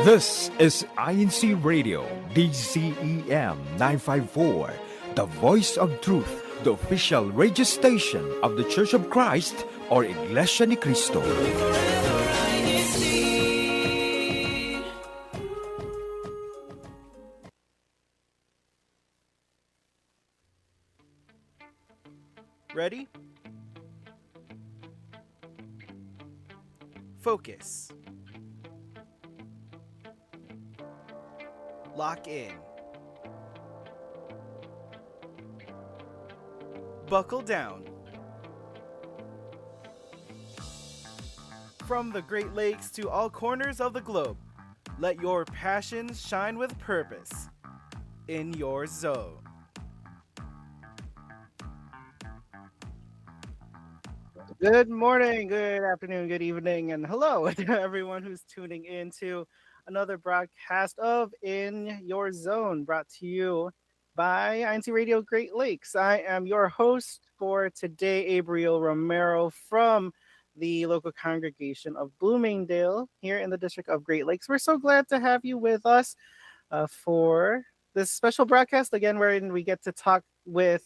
This is INCRadio, DCEM 954, the voice of truth, the official radio station of the Church of Christ or Iglesia ni Cristo. Ready? Focus. Lock in. Buckle down. From the Great Lakes to all corners of the globe, let your passions shine with purpose in your zone. Good morning, good afternoon, good evening, and hello to everyone who's tuning in to another broadcast of In Your Zone, brought to you by INCRadio Great Lakes. I am your host for today, Abriel Romero from the local congregation of Bloomingdale here in the District of Great Lakes. We're so glad to have you with us for this special broadcast, again, wherein we get to talk with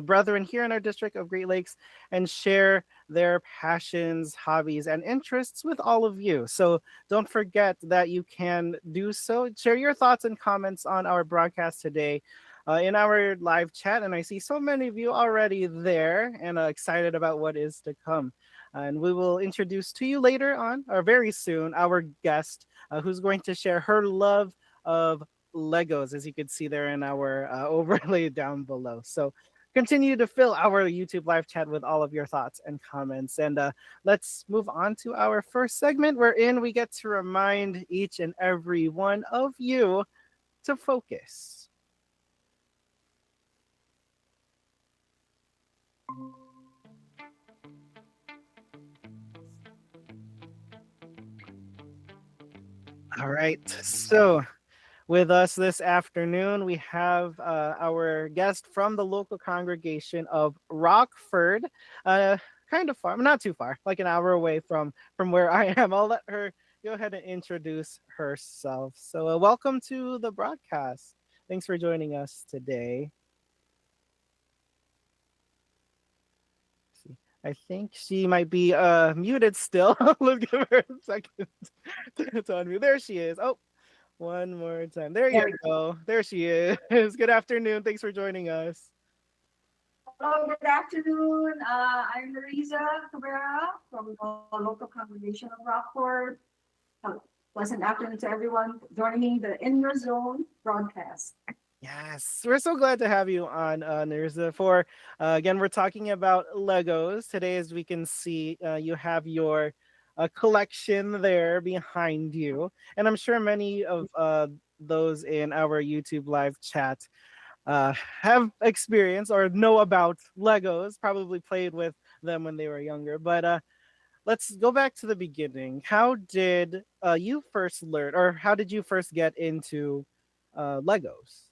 brethren here in our District of Great Lakes and share their passions, hobbies, and interests with all of you. So don't forget that you can do so. Share your thoughts and comments on our broadcast today in our live chat. And I see so many of you already there and excited about what is to come. And we will introduce to you later on, or very soon, our guest who's going to share her love of Legos, as you can see there in our overlay down below. So continue to fill our YouTube live chat with all of your thoughts and comments. And let's move on to our first segment, wherein we get to remind each and every one of you to focus. All right, so with us this afternoon, we have our guest from the local congregation of Rockford, kind of far, not too far, like an hour away from where I am. I'll let her go ahead and introduce herself. So welcome to the broadcast. Thanks for joining us today. I think she might be muted still. Let's give her a second to unmute. There she is. Oh, one more time. There you go. There she is. Good afternoon. Thanks for joining us. Hello, good afternoon. I'm Marisa Cabrera from the local congregation of Rockford. Pleasant afternoon to everyone joining the In Your Zone broadcast. Yes, we're so glad to have you on, Nirza. For again, we're talking about Legos today. As we can see, you have your collection there behind you, and I'm sure many of those in our YouTube live chat have experience or know about Legos, probably played with them when they were younger. But let's go back to the beginning. How did you first learn, or how did you first get into Legos?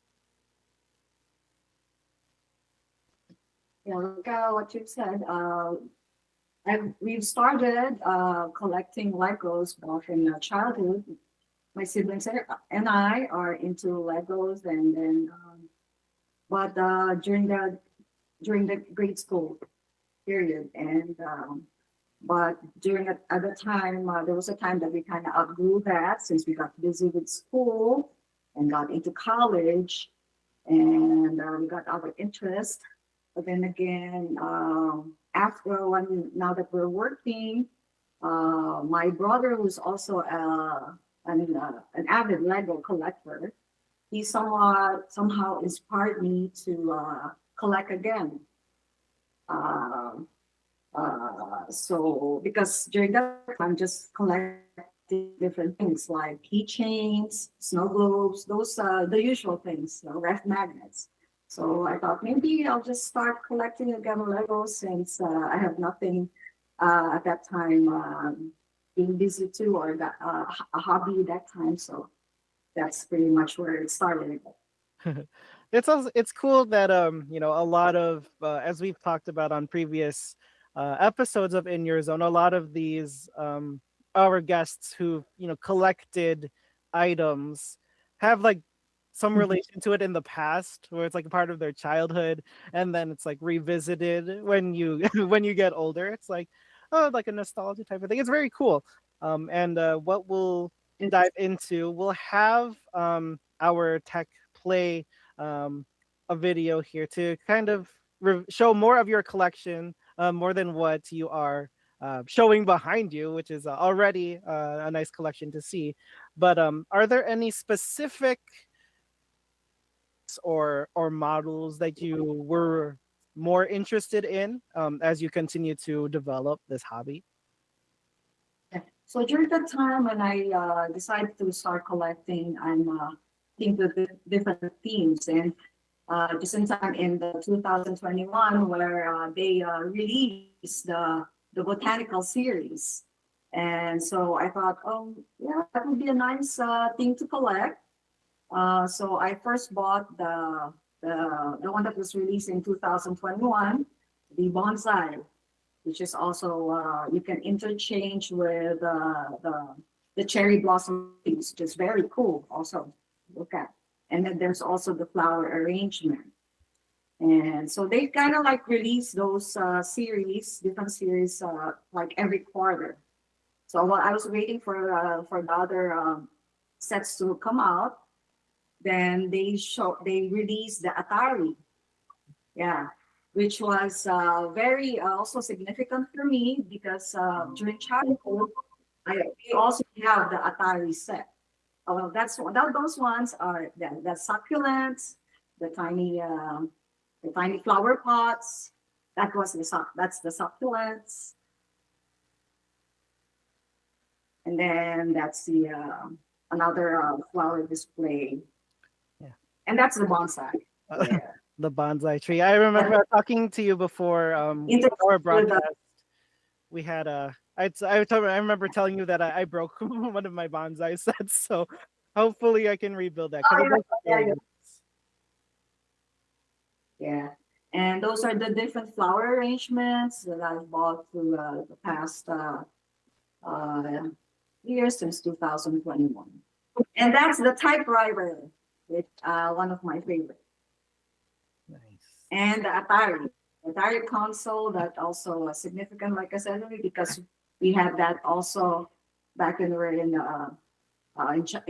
Yeah, look at what you said. We've started collecting Legos back in childhood. My siblings and I are into Legos, and then but during the grade school period, and but during at the time there was a time that we kind of outgrew that since we got busy with school and got into college, and we got our interest. But then again, after now that we're working, my brother, who's also an avid Lego collector, he somehow inspired me to collect again. So because during that time, I'm just collecting different things like keychains, snow globes, those the usual things, ref magnets. So I thought maybe I'll just start collecting again Legos since I have nothing at that time, being busy too, or got a hobby at that time. So that's pretty much where it started. It's cool that a lot of as we've talked about on previous episodes of In Your Zone, a lot of these our guests who collected items have like some relation to it in the past, where it's like a part of their childhood, and then it's like revisited when you when you get older. It's like, oh, like a nostalgia type of thing. It's very cool. And what we'll dive into, we'll have our tech play a video here to kind of show more of your collection, more than what you are showing behind you, which is already a nice collection to see. But are there any specific or models that you were more interested in as you continue to develop this hobby? So during the time when I decided to start collecting, I'm thinking of different themes, and just in time in the 2021 where they released the botanical series, and so I thought, oh yeah, that would be a nice thing to collect. So I first bought the one that was released in 2021, the bonsai, which is also you can interchange with the cherry blossom trees, which is very cool. Also, look at, and then there's also the flower arrangement, and so they kind of like release those different series, like every quarter. So while I was waiting for the other sets to come out, then they released the Atari, yeah, which was very also significant for me because during childhood, we also have the Atari set. Those ones are the succulents, the tiny flower pots. That's the succulents, and then that's the another flower display. Yeah. And that's the bonsai. Yeah. The bonsai tree. I remember talking to you before our broadcast. We had I remember telling you that I broke one of my bonsai sets, so hopefully I can rebuild that. Yeah, and those are the different flower arrangements that I've bought through the past years since 2021. And that's the typewriter, with one of my favorites. Nice. And the Atari console, that also significant, like I said, because we had that also back when we were in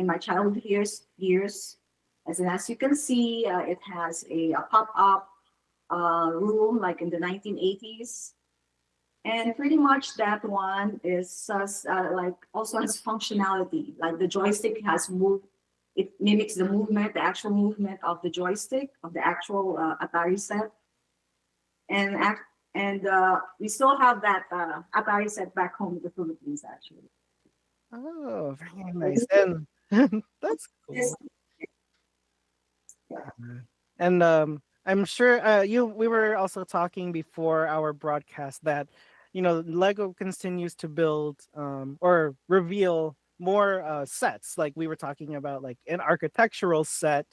my childhood years. As you can see, it has a pop-up room like in the 1980s. And pretty much that one is like also has functionality. Like the joystick has moved, it mimics the movement, the actual movement of the joystick of the actual Atari set. And we still have that Atari set back home in the Philippines, actually. Oh, very nice. And that's cool. And I'm sure we were also talking before our broadcast that Lego continues to build or reveal more sets. Like we were talking about, like an architectural set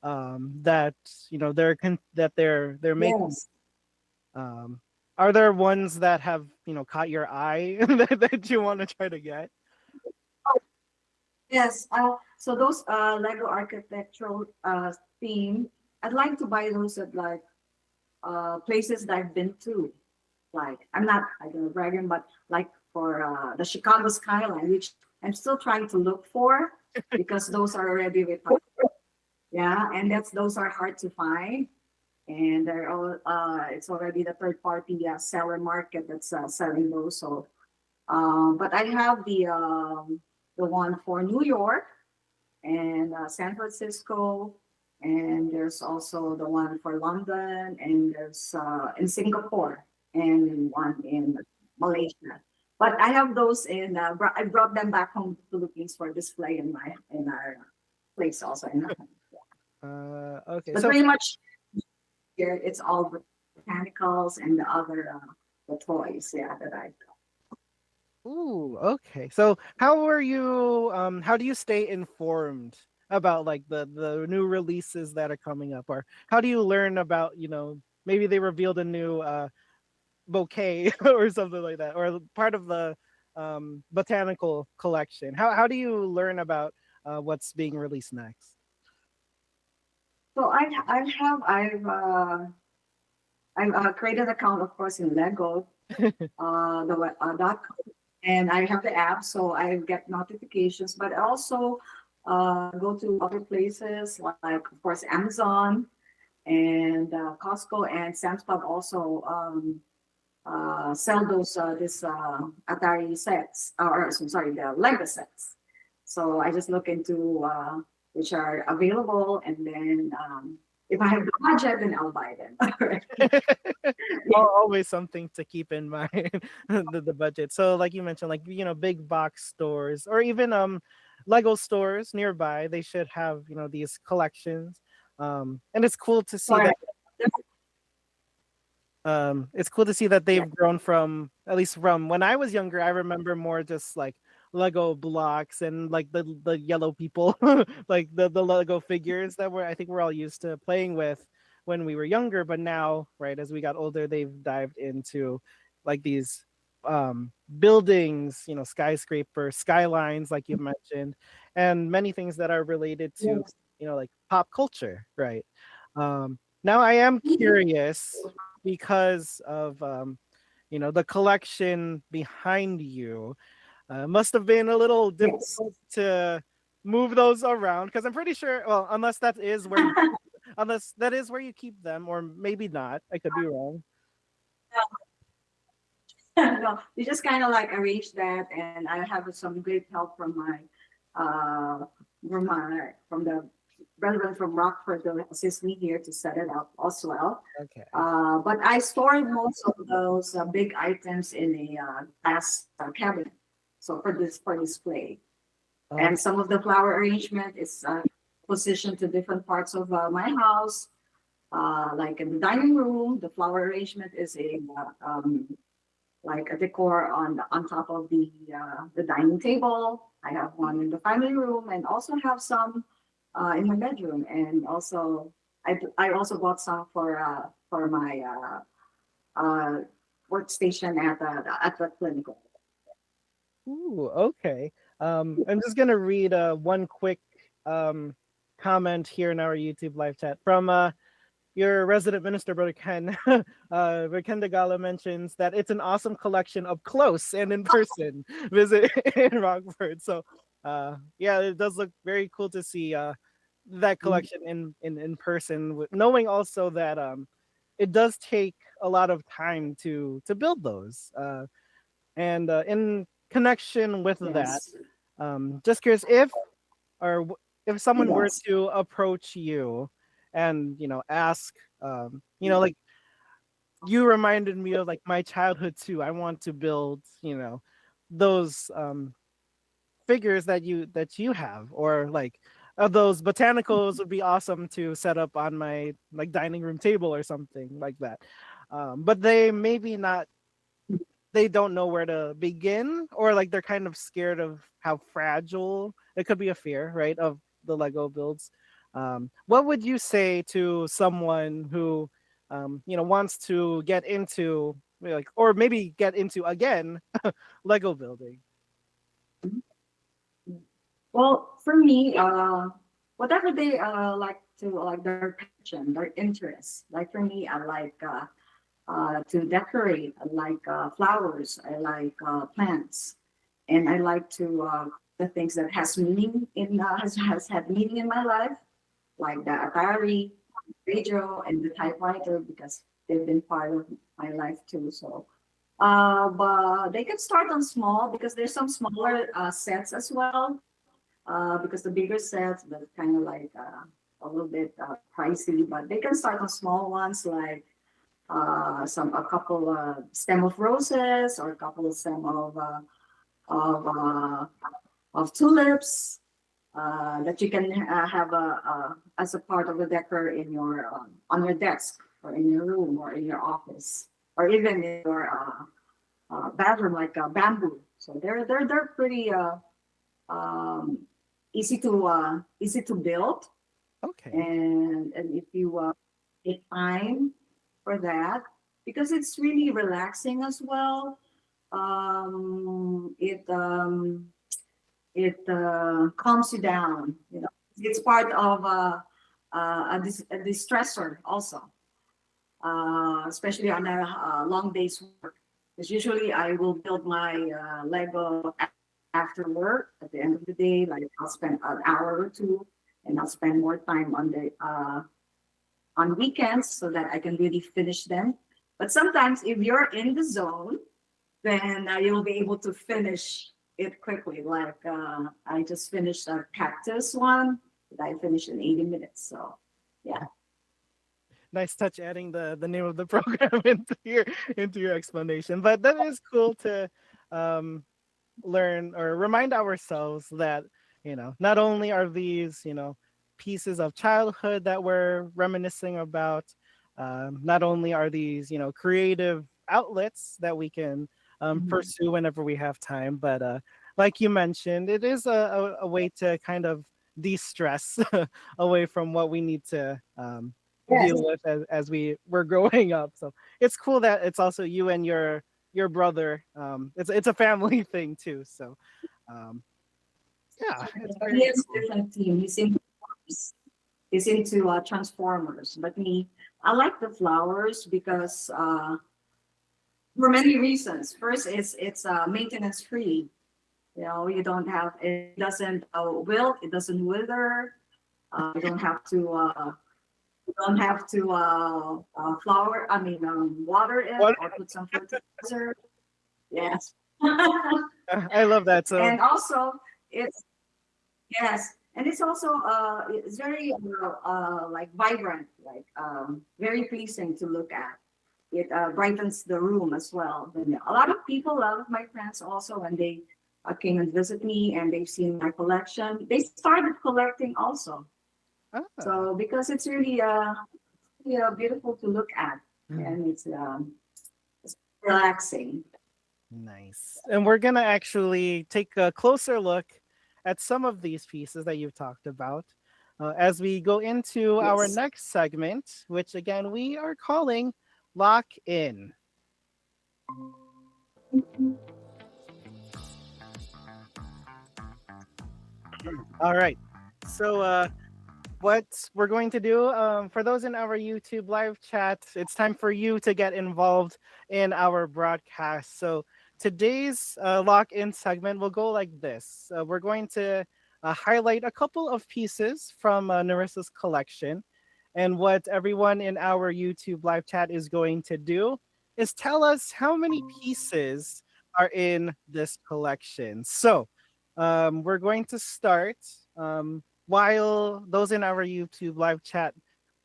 that they're making. Yes. Are there ones that have caught your eye that you want to try to get? Yes. So those Lego architectural theme, I'd like to buy those at like places that I've been to. Like I don't know bragging, but like for the Chicago skyline, which I'm still trying to look for because those are already retired. Yeah, and those are hard to find, and they're all it's already the third party seller market that's selling those. So, but I have the one for New York and San Francisco, and there's also the one for London, and there's in Singapore, and one in Malaysia. But I have those I brought them back home to the Philippines for display in our place also. Okay. But So pretty much here it's all the mechanicals and the other the toys, yeah, that I got. ooh, okay. So how do you stay informed about like the new releases that are coming up, or how do you learn about, maybe they revealed a new bouquet or something like that, or part of the botanical collection. How do you learn about what's being released next? So I've created an account, of course, in Lego, .com, and I have the app, so I get notifications. But I also go to other places like, of course, Amazon and Costco and Sam's Club also sell those this Atari sets, or so sorry, the Lego sets. So I just look into which are available, and then if I have the budget, then I'll buy them. Always something to keep in mind, the budget. So like you mentioned, like big box stores or even Lego stores nearby, they should have these collections. And it's cool to see Sorry. that they've grown from, at least from when I was younger. I remember more just like Lego blocks and like the yellow people, like the Lego figures that I think we're all used to playing with when we were younger. But now, right, as we got older, they've dived into like these buildings, skyscraper skylines, like you mentioned, and many things that are related to Yes. like pop culture, right? Now I am curious because of the collection behind you. Must have been a little Yes. difficult to move those around, because I'm pretty sure, well, unless that is where you keep them, or maybe not, I could be wrong. No, you just kind of like arrange that, and I have some great help uh, from the brethren from Rockford to assist me here to set it up as well. Okay. But I stored most of those big items in a glass cabinet, so for display. And some of the flower arrangement is positioned to different parts of my house. Like in the dining room, the flower arrangement is a like a decor on top of the dining table. I have one in the family room, and also have some in my bedroom. And also, I also bought some for my uh, workstation at the clinic. Ooh, okay. I'm just gonna read one quick um, comment here in our YouTube live chat from your resident minister, Brother Ken. Brother Ken Dagala mentions that it's an awesome collection up close and in person visit in Rockford. So, yeah, it does look very cool to see that collection in person. Knowing also that it does take a lot of time to build those. And in connection with that, Yes. just curious if someone were Yes. to approach you and ask, like, you reminded me of like my childhood too. I want to build those figures that you have, or like those botanicals would be awesome to set up on my like dining room table or something like that. But they maybe not they don't know where to begin, or like they're kind of scared of how fragile it could be, a fear, right, of the Lego builds. What would you say to someone who wants to get into, like, or maybe get into again Lego building? Well, for me, whatever they like to like their passion, their interest. Like for me, I like to decorate. I like flowers. I like plants, and I like to the things that has meaning in has had meaning in my life, like the Atari, radio, and the typewriter, because they've been part of my life too. So, but they can start on small, because there's some smaller sets as well. Because the bigger sets, that's kind of like a little bit pricey, but they can start on small ones, like a couple stem of roses, or a couple of stem of of tulips, that you can have as a part of the decor in your on your desk, or in your room, or in your office, or even in your bathroom, like bamboo. So they're pretty um, easy to build, Okay. and if you take time for that, because it's really relaxing as well. It calms you down. You know, it's part of a distressor also, especially on a long day's work. Because usually I will build my Lego after work at the end of the day. Like I'll spend an hour or two, and I'll spend more time on weekends so that I can really finish them. But sometimes if you're in the zone, then you'll be able to finish it quickly. Like I just finished a cactus one that I finished in 80 minutes. So yeah. Nice touch adding the name of the program into your explanation. But that is cool to learn or remind ourselves that, not only are these, pieces of childhood that we're reminiscing about, not only are these, creative outlets that we can pursue whenever we have time, but like you mentioned, it is a way to kind of de-stress away from what we need to Yes. deal with as we're growing up. So it's cool that it's also you and your brother. It's a family thing too. So yeah, it's He very has cool. different team. He's into Transformers, but me, I like the flowers because for many reasons. First, it's maintenance free. You know, you don't have it doesn't wilt, it doesn't wither. You don't have to flower. I mean, water it What? or put some fertilizer. Yes. I love that. So And also, it's yes, and it's also it's very like vibrant, like very pleasing to look at. It brightens the room as well. And a lot of people, a lot of my friends also, when they came and visit me and they've seen my collection, they started collecting also. ah, So because it's really beautiful to look at, and it's relaxing. nice. And we're gonna actually take a closer look at some of these pieces that you've talked about as we go into our Yes. next segment, which again we are calling Lock In. All right. So what we're going to do for those in our YouTube live chat, it's time for you to get involved in our broadcast. So today's lock in segment will go like this. We're going to highlight a couple of pieces from Narissa's collection. And what everyone in our YouTube live chat is going to do is tell us how many pieces are in this collection. So we're going to start. While those in our YouTube live chat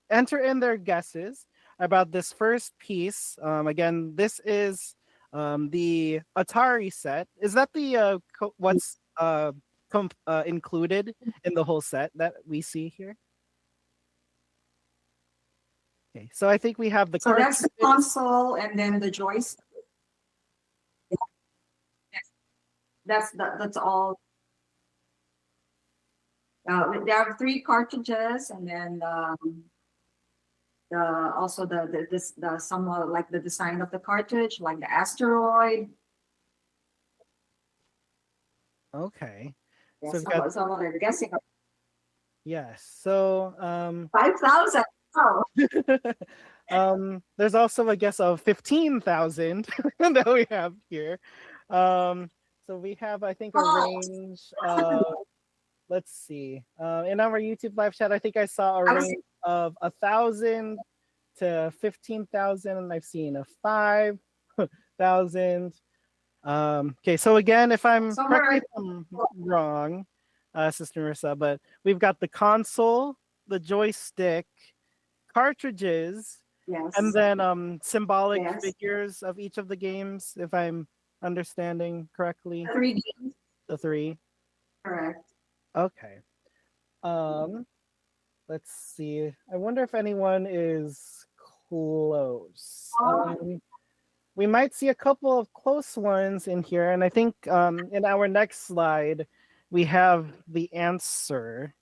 enter in their guesses about this first piece. Again, this is the Atari set. Is that the what's included in the whole set that we see here? Okay, so I think we have the So that's the cartridges. console, and then the joystick. That's all. There are three cartridges, and then the also the somewhat like the design of the cartridge, like the asteroid. Okay, so Yes, we've got so I'm guessing yes. So 5,000. Oh, there's also a guess of 15,000 that we have here. So we have, I think, a oh, range of, let's see. In our YouTube live chat, I think I saw a I was range of 1,000 to 15,000, and I've seen a 5,000. Okay, so again, if I'm correct me somewhere. if I'm wrong, Sister Marissa, but we've got the console, the joystick, cartridges, and Yes, then symbolic yes. figures of each of the games, if I'm understanding correctly. 3D, The three. correct. Okay. Um, let's see. I wonder if anyone is close. We might see a couple of close ones in here, and I think in our next slide we have the answer.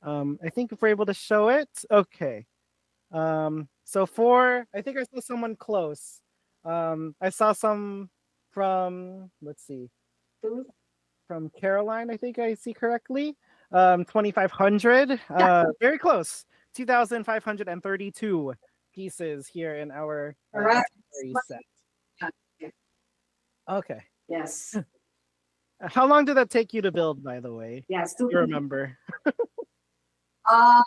I think if we're able to show it, okay. So four, I think I saw someone close. I saw some from, let's see, Two. from Caroline, I think I see correctly. 2,500. Very close. 2,532 pieces here in our Correct. itinerary set. Yeah. Okay. Yes. How long did that take you to build, by the way? Yes. Do you remember? Uh,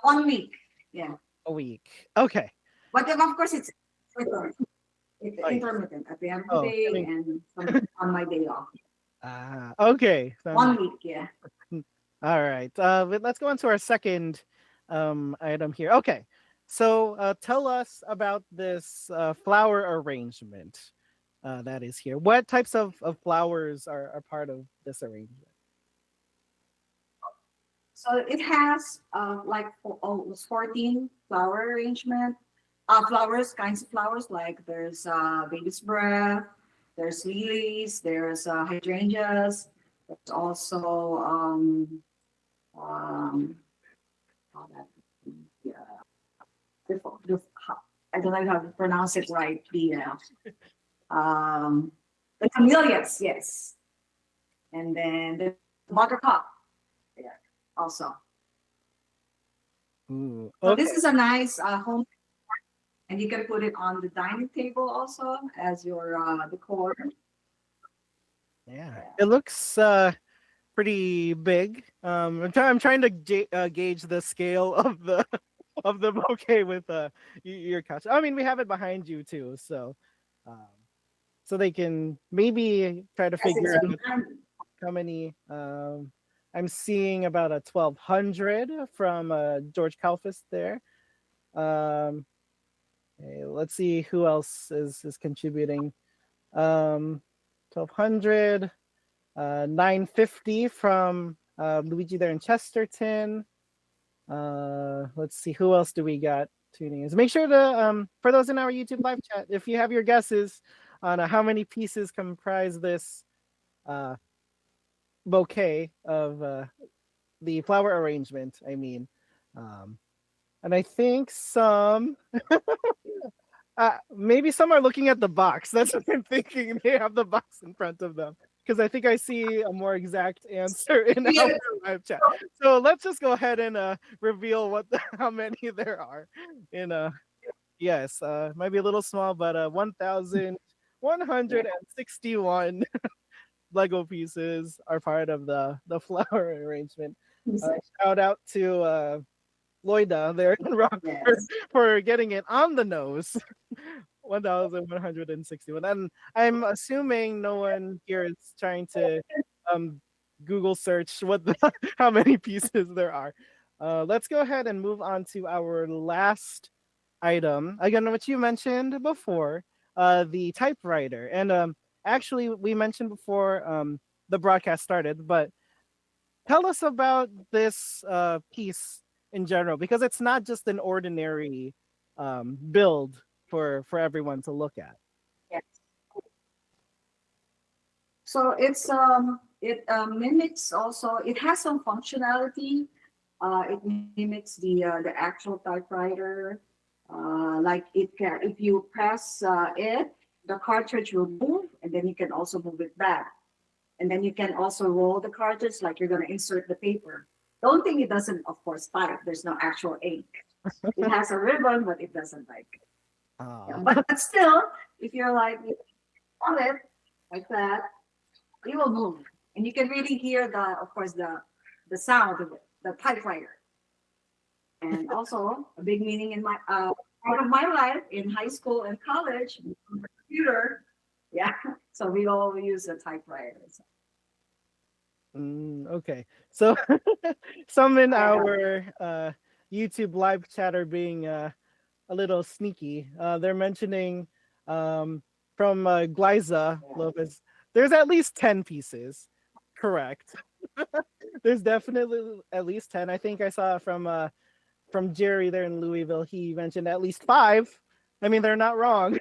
1 week. Yeah. A week. Okay. But then, of course, it's intermittent. It's Oh, yeah. intermittent at the end of the Oh, day I mean, and on my day off. okay. So 1 week. Yeah. all right. But let's go on to our second item here. Okay. So tell us about this flower arrangement that is here. What types of flowers are part of this arrangement? So it has like almost 14 flower arrangement. Flowers, kinds of flowers, like there's baby's breath, there's lilies, there's hydrangeas, there's also how that, yeah, the, I don't know how to pronounce it right. The camellias, yes, and then the buttercup, yeah, also. Ooh, So okay. this is a nice home, and you can put it on the dining table also as your decor. Yeah. It looks pretty big. I'm trying to gauge the scale of the of the bouquet with your couch. I mean, we have it behind you too, so um, so they can maybe try to As figure it's out behind. how many. I'm seeing about a 1,200 from George Kalfas there. Um, okay, let's see who else is contributing. 1,200. 950 from Luigi there in Chesterton. Let's see, who else do we got tuning in? So make sure to, for those in our YouTube live chat, if you have your guesses on how many pieces comprise this uh, bouquet of the flower arrangement, I mean. Um, and I think some, maybe some are looking at the box. That's what I'm thinking. They have the box in front of them. Because I think I see a more exact answer in our live chat. So let's just go ahead and reveal how many there are. In yes, might be a little small, but 1,161 Lego pieces are part of the flower arrangement. Shout out to Loida there in Rockford Yes. for getting it on the nose. 1,161. And I'm assuming no one here is trying to um, Google search what the, how many pieces there are. Let's go ahead and move on to our last item. Again, what you mentioned before, the typewriter. And actually, we mentioned before the broadcast started, but tell us about this piece in general, because it's not just an ordinary build for everyone to look at. Yes. So it mimics also. It has some functionality. It mimics the actual typewriter. Like it can, if you press it, the cartridge will move, and then you can also move it back. And then you can also roll the cartridge like you're going to insert the paper. The only thing it doesn't, of course, type. There's no actual ink. It has a ribbon, but it doesn't like. Yeah, but still, if you're like on it like that, it will move, and you can really hear of course, the sound of it, the typewriter. And also a big meaning in my part of my life in high school and college, computer. Yeah, so we all use a typewriter. So. Okay, so some in our YouTube live chat are being a little sneaky. They're mentioning from Glyza Lopez, there's at least 10 pieces. Correct. There's definitely at least 10. I think I saw from Jerry there in Louisville. He mentioned at least 5. I mean, they're not wrong.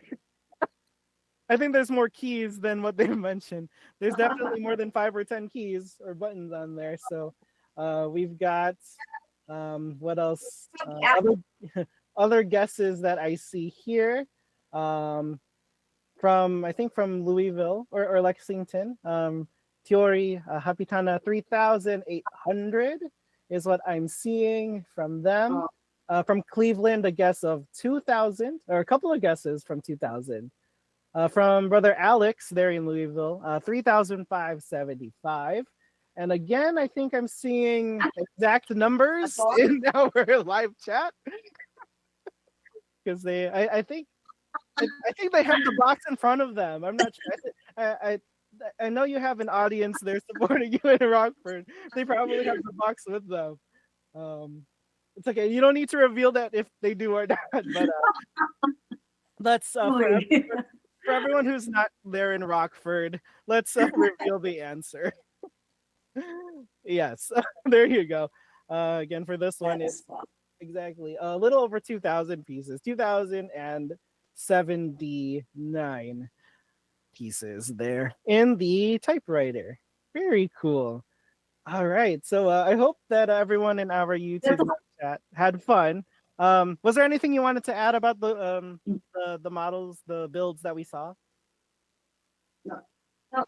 I think there's more keys than what they mentioned. There's definitely more than 5 or 10 keys or buttons on there. So we've got What else? Yeah. Other guesses that I see here. Um, from I think from Louisville or Lexington. Theory Hapitana 3,800 is what I'm seeing from them. Oh, From Cleveland, a guess of 2,000 or a couple of guesses from 2,000. From brother Alex there in Louisville, 3,575. And again, I think I'm seeing exact numbers all. in our live chat because I think they have the box in front of them. I'm not sure. I know you have an audience there supporting you in Rockford. They probably have the box with them. It's okay. You don't need to reveal that if they do or not. But let's for everyone who's not there in Rockford, let's reveal the answer. Yes, there you go. Again, for this one, it's exactly a little over 2,000 pieces. 2,079 pieces there in the typewriter. Very cool. All right. So I hope that everyone in our YouTube chat had fun. Was there anything you wanted to add about the models, the builds that we saw? No. No.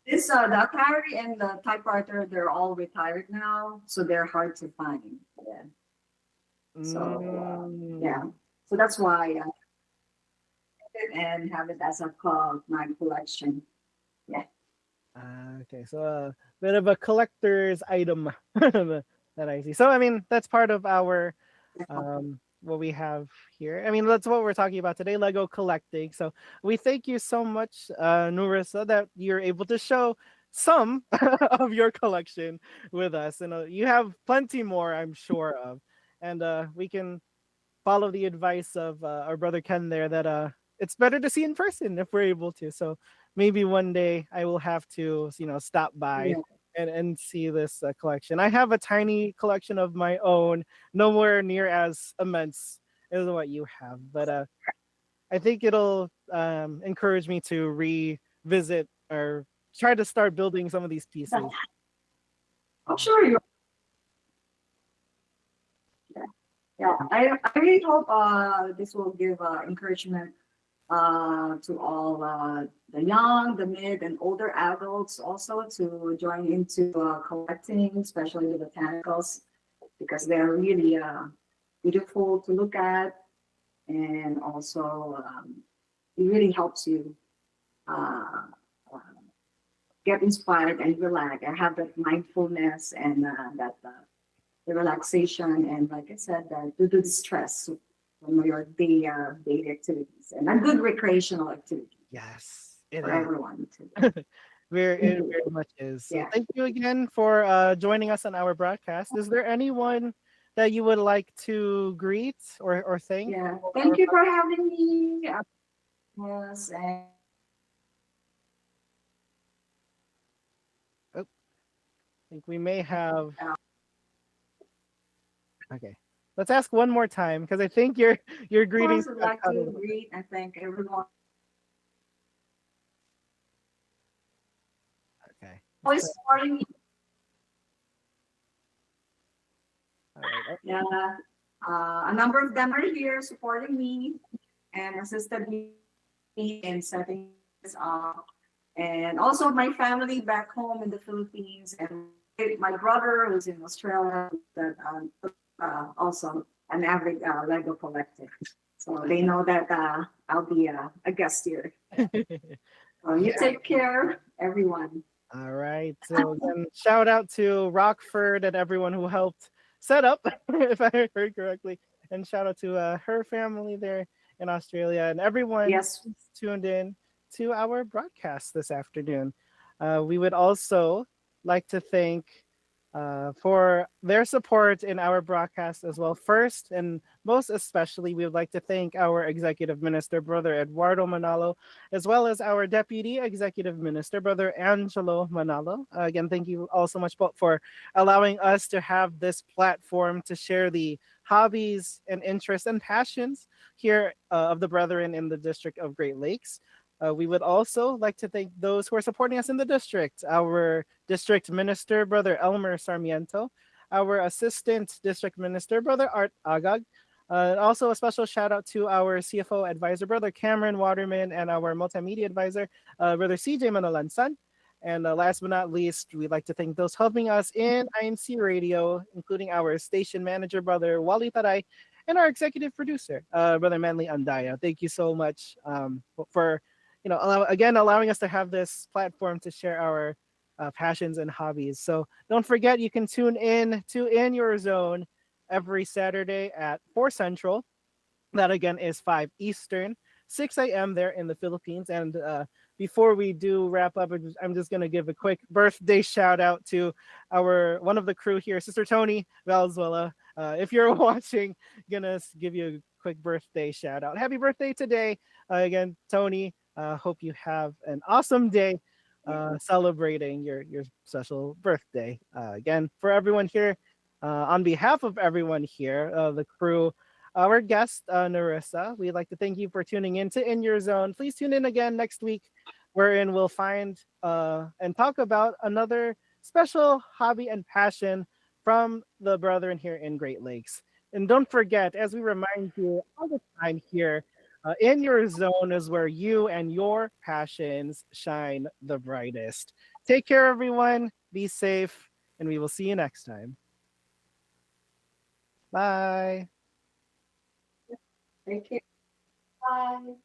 This the Atari and the typewriter, they're all retired now, so they're hard to find. Yeah. So yeah. So that's why and have it as a my collection. Yeah. Okay, so a bit of a collector's item that I see. So I mean, that's part of our what we have here. I mean, that's what we're talking about today, Lego collecting. So we thank you so much, Nurissa, that you're able to show some of your collection with us, and you have plenty more, I'm sure of. And we can follow the advice of our brother Ken there that it's better to see in person if we're able to. So maybe one day I will have to, stop by and see this collection. I have a tiny collection of my own, nowhere near as immense as what you have, but I think it'll encourage me to revisit or try to start building some of these pieces. I'm sure you. Yeah, I really hope this will give encouragement to all the young, the mid, and older adults also to join into collecting, especially the botanicals, because they're really beautiful to look at, and also it really helps you uh, get inspired and relax and have that mindfulness and that the relaxation and, like I said, to do the stress from your daily activities and a good recreational activity. Yes, for everyone. It very much is. So thank you again for joining us on our broadcast. Is there anyone that you would like to greet or thank? Yeah, thank you for having me. Yes, and I think we may have. Okay, let's ask one more time because I think your greetings. I'd like to greet and thank everyone. Okay. Always supporting me. All right. Yeah, a number of them are here supporting me and assisted me in setting this up, and also my family back home in the Philippines, and my brother who's in Australia that also an avid Lego collector. So they know that I'll be a guest here. So you take care, everyone. All right. So again, shout out to Rockford and everyone who helped set up, if I heard correctly, and shout out to her family there in Australia and everyone who's tuned in to our broadcast this afternoon. We would also like to thank for their support in our broadcast as well. First and most especially, we would like to thank our Executive Minister, Brother Eduardo Manalo, as well as our Deputy Executive Minister, Brother Angelo Manalo. Again, thank you all so much for allowing us to have this platform to share the hobbies and interests and passions here of the brethren in the District of Great Lakes. We would also like to thank those who are supporting us in the district. Our district minister, Brother Elmer Sarmiento, our Assistant District Minister, Brother Art Agag. Also, a special shout out to our CFO advisor, Brother Cameron Waterman, and our multimedia advisor, Brother CJ Manalansan. And last but not least, we'd like to thank those helping us in INC Radio, including our station manager, Brother Wally Taray, and our executive producer, Brother Manly Andaya. Thank you so much for, allowing us to have this platform to share our passions and hobbies. So don't forget, you can tune in to In Your Zone every Saturday at 4 Central. That again is 5 Eastern, 6 a.m. there in the Philippines. And before we do wrap up, I'm just going to give a quick birthday shout out to one of the crew here, Sister Tony Valenzuela. If you're watching, gonna give you a quick birthday shout out. Happy birthday today. Again, Tony, hope you have an awesome day celebrating your special birthday. Again, for everyone here, on behalf of everyone here, the crew, our guest, Narissa, we'd like to thank you for tuning in to In Your Zone. Please tune in again next week, wherein we'll find and talk about another special hobby and passion from the brethren here in Great Lakes. And don't forget, as we remind you all the time here, In Your Zone is where you and your passions shine the brightest. Take care, everyone. Be safe, and we will see you next time. Bye. Thank you. Bye.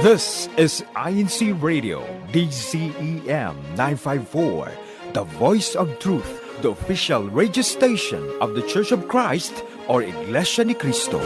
This is INC Radio, DCEM 954, the voice of truth, the official radio station of the Church of Christ or Iglesia ni Cristo.